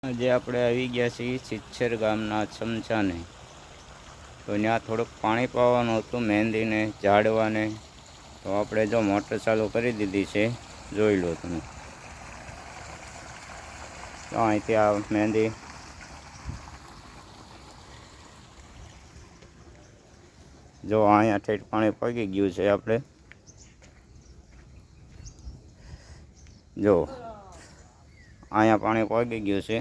આજે આપણે આવી ગયા છીએ સિચ્છર ગામના ચમચાને. તો ત્યાં થોડુંક પાણી પાવાનું હતું મહેંદીને ઝાડવાને. તો આપણે જો મોટર ચાલુ કરી દીધી છે, જોઈ લો તમે. તો અહીંથી આ મહેંદી જો અહીંયા ઠેઠ પાણી પગી ગયું છે. આપણે જો અહીંયા પાણી પગી ગયું છે.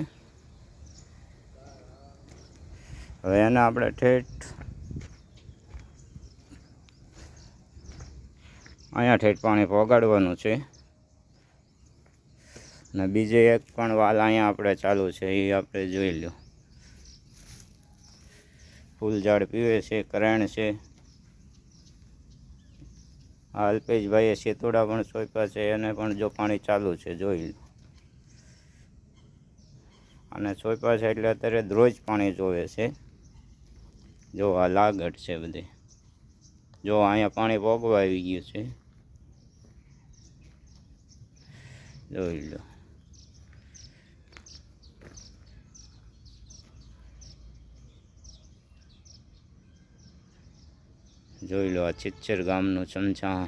હવે એને આપણે ઠેઠ અહીંયા ઠેઠ પાણી પગાડવાનું છે. અને બીજે એક પણ વાલ અહીંયા આપણે ચાલુ છે, એ આપણે જોઈ લો. ફૂલ ઝાડ પીવે છે, કરેણ છે. આ અલ્પેશભાઈએ સેતુડા પણ સોંપ્યા છે, એને પણ જો પાણી ચાલુ છે, જોઈ લો. અને સોંપ્યા છે એટલે અત્યારે રોજ પાણી જોવે છે. જો આ લાગટ છે બધી. જો અહીંયા પાણી પોગવા આવી ગયું છે, જોઈ લો. જોઈ લો આ સિચ્છર ગામનું ચમચા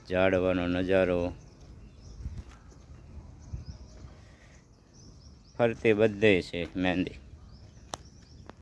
ઝાડવાનો નજારો. ફરતે બધે છે મહેંદી.